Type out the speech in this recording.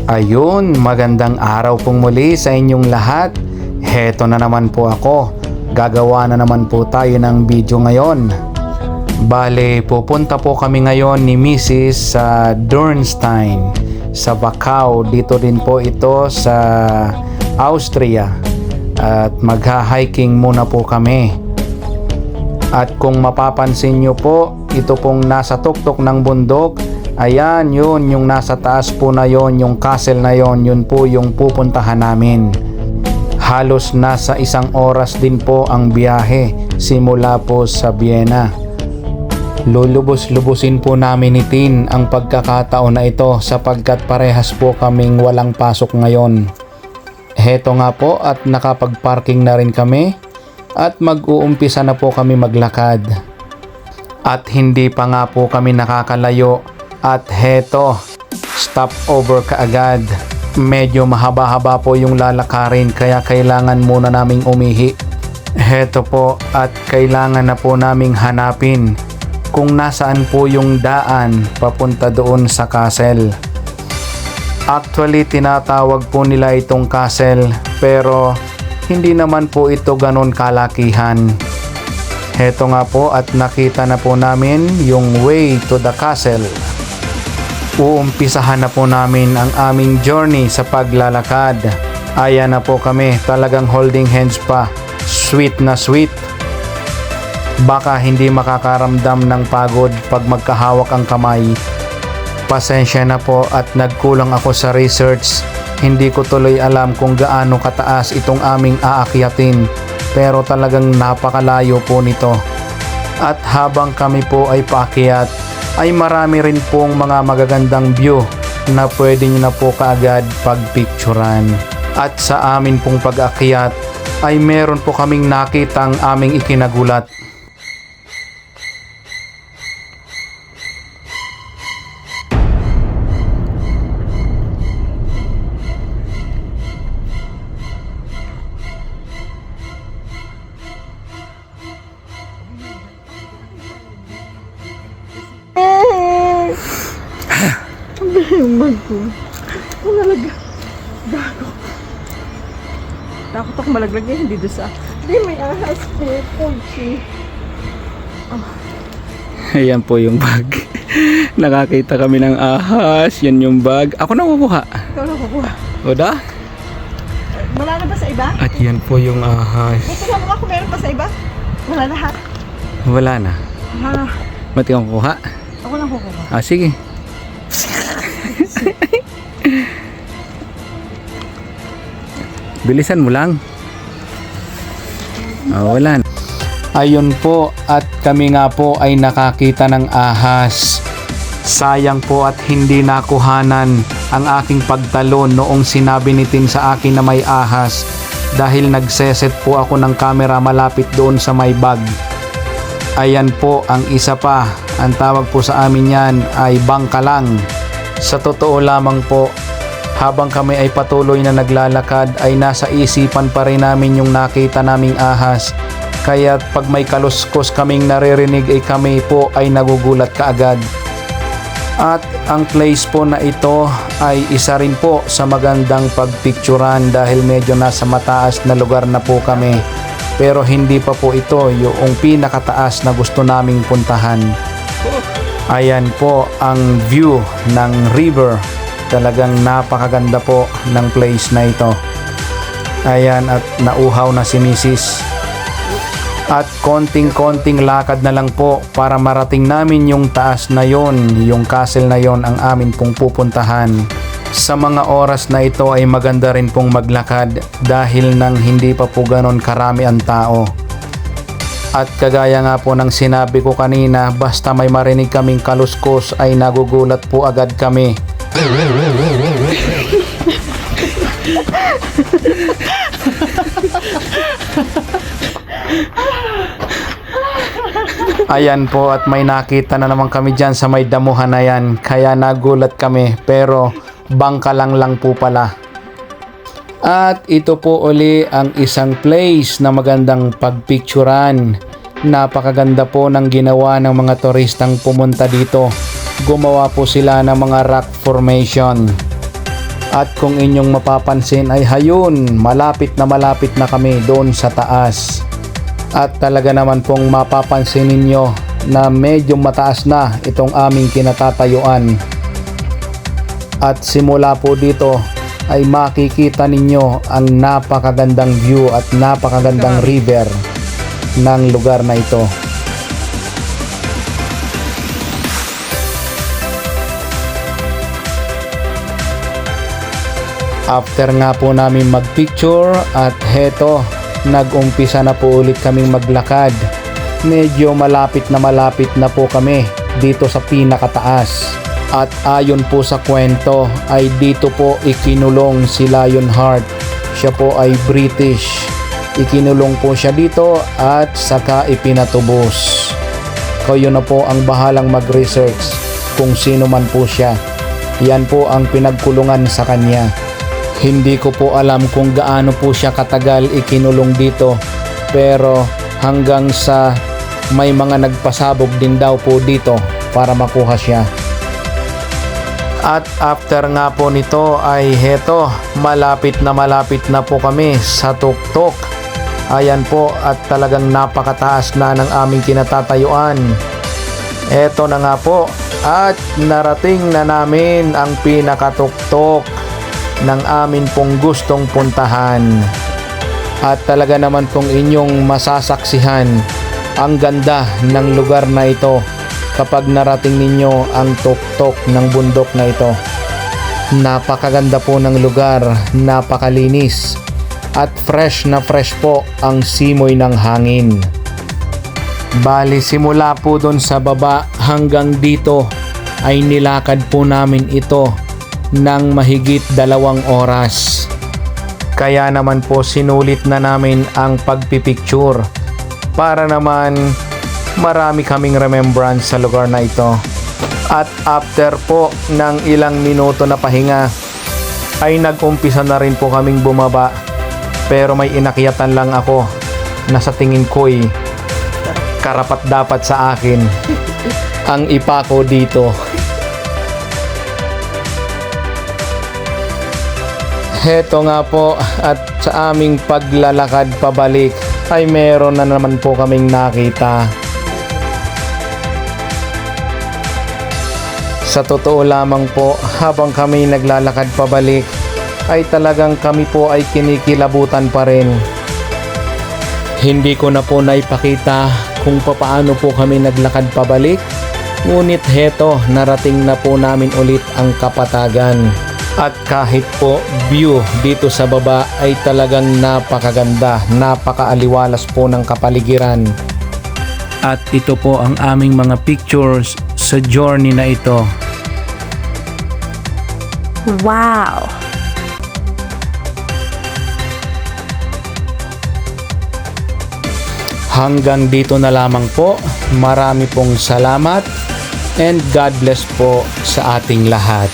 Ayun, magandang araw pong muli sa inyong lahat. Heto na naman po ako. Gagawa na naman po tayo ng video ngayon. Bale, pupunta po kami ngayon ni Mrs. sa Dürnstein sa Wachau. Dito din po ito sa Austria. At magha-hiking muna po kami. At kung mapapansin nyo po, ito pong nasa tuktok ng bundok. Ayan, yun, yung nasa taas po na yun, yung castle na yun, yun po yung pupuntahan namin. Halos nasa 1 oras din po ang biyahe simula po sa Vienna. Lulubos-lubusin po namin ni Tin ang pagkakataon na ito sapagkat parehas po kaming walang pasok ngayon. Heto nga po at nakapag-parking na rin kami at mag-uumpisa na po kami maglakad. At hindi pa nga po kami nakakalayo. At heto, stopover kaagad. Medyo mahaba-haba po yung lalakarin kaya kailangan muna naming umihi. Heto po at kailangan na po naming hanapin kung nasaan po yung daan papunta doon sa castle. Actually, tinatawag po nila itong castle pero hindi naman po ito ganon kalakihan. Heto nga po at nakita na po namin yung way to the castle. Uumpisahan na po namin ang aming journey sa paglalakad. Ayan na po kami, talagang holding hands pa. Sweet na sweet. Baka hindi makakaramdam ng pagod pag magkahawak ang kamay. Pasensya na po at nagkulang ako sa research. Hindi ko tuloy alam kung gaano kataas itong aming aakyatin. Pero talagang napakalayo po nito. At habang kami po ay paakyat, ay marami rin pong mga magagandang view na pwede nyo na po kaagad pagpicturan. At sa amin pong pag-akyat ay meron po kaming nakitang aming ikinagulat. Yung bag ko. Malaglag. Gago. Takot ako malaglag niya, hindi doon sa... Hindi, may ahas po. Pochi. Ayan po yung bag. Nakakita kami ng ahas. Yan yung bag. Ako na kukuha. Ikaw na kukuha. Oda? Wala na ba sa iba? At yan po yung ahas. Gusto mo ako meron pa sa iba? Wala lahat. Wala na. Ha? Ba't ikaw kukuha? Ako lang kukuha. Sige. Bilisan mo lang. Wala na. Ayun po at kami nga po ay nakakita ng ahas. Sayang po at hindi nakuhanan ang aking pagtalon noong sinabi ni Tin sa akin na may ahas dahil nagseset po ako ng camera malapit doon sa may bag. Ayan po ang isa pa. Ang tawag po sa amin yan ay bangkalang. Sa totoo lamang po, habang kami ay patuloy na naglalakad ay nasa isipan pa rin namin yung nakita naming ahas. Kaya pag may kaluskos kaming naririnig ay kami po ay nagugulat kaagad. At ang place po na ito ay isa rin po sa magandang pagpicturan dahil medyo nasa mataas na lugar na po kami. Pero hindi pa po ito yung pinakataas na gusto naming puntahan. Ayan po ang view ng river. Talagang napakaganda po ng place na ito. Ayan at nauhaw na si Mrs. At konting-konting lakad na lang po para marating namin yung taas na yon, yung castle na yon ang amin pong pupuntahan. Sa mga oras na ito ay maganda rin pong maglakad dahil nang hindi pa po ganon karami ang tao. At kagaya nga po ng sinabi ko kanina, basta may marinig kaming kaluskos ay nagugulat po agad kami. Ayan po at may nakita na naman kami dyan sa may damuhan na yan. Kaya nagulat kami pero bangkalang lang po pala. At ito po uli ang isang place na magandang pagpicturan. Napakaganda po ng ginawa ng mga turistang pumunta dito. Gumawa po sila ng mga rock formation. At kung inyong mapapansin ay hayun, malapit na kami doon sa taas. At talaga naman pong mapapansin ninyo na medyo mataas na itong aming kinatatayuan. At simula po dito ay makikita ninyo ang napakagandang view at napakagandang river ng lugar na ito. After nga po namin magpicture at heto, nag-umpisa na po ulit kaming maglakad. Medyo malapit na po kami dito sa pinakataas. At ayon po sa kwento ay dito po ikinulong si Lionheart. Siya po ay British. Ikinulong po siya dito at saka ipinatubos. Kayo na po ang bahalang mag-research kung sino man po siya. Yan po ang pinagkulungan sa kanya. Hindi ko po alam kung gaano po siya katagal ikinulong dito, pero hanggang sa may mga nagpasabog din daw po dito para makuha siya. At after nga po nito ay heto, malapit na po kami sa tuktok. Ayan po, at talagang napakataas na ng aming kinatatayuan. Eto na nga po, at narating na namin ang pinakatuktok ng amin pong gustong puntahan. At talaga naman pong inyong masasaksihan ang ganda ng lugar na ito kapag narating ninyo ang tuktok ng bundok na ito. Napakaganda po ng lugar, napakalinis at fresh na fresh po ang simoy ng hangin. Bali simula po doon sa baba hanggang dito ay nilakad po namin ito ng mahigit 2 oras. Kaya naman po sinulit na namin ang pagpipicture para naman marami kaming remembrance sa lugar na ito. At after po ng ilang minuto na pahinga ay nag-umpisa na rin po kaming bumaba, pero may inakyatan lang ako na sa tingin ko'y karapat dapat sa akin ang ipako dito. Heto nga po, at sa aming paglalakad pabalik ay meron na naman po kaming nakita. Sa totoo lamang po, habang kami naglalakad pabalik ay talagang kami po ay kinikilabutan pa rin. Hindi ko na po naipakita kung papaano po kami naglakad pabalik, ngunit heto, narating na po namin ulit ang Kapatagan. At kahit po view dito sa baba ay talagang napakaganda, napakaaliwalas po ng kapaligiran. At ito po ang aming mga pictures sa journey na ito. Wow! Hanggang dito na lamang po. Marami pong salamat and God bless po sa ating lahat.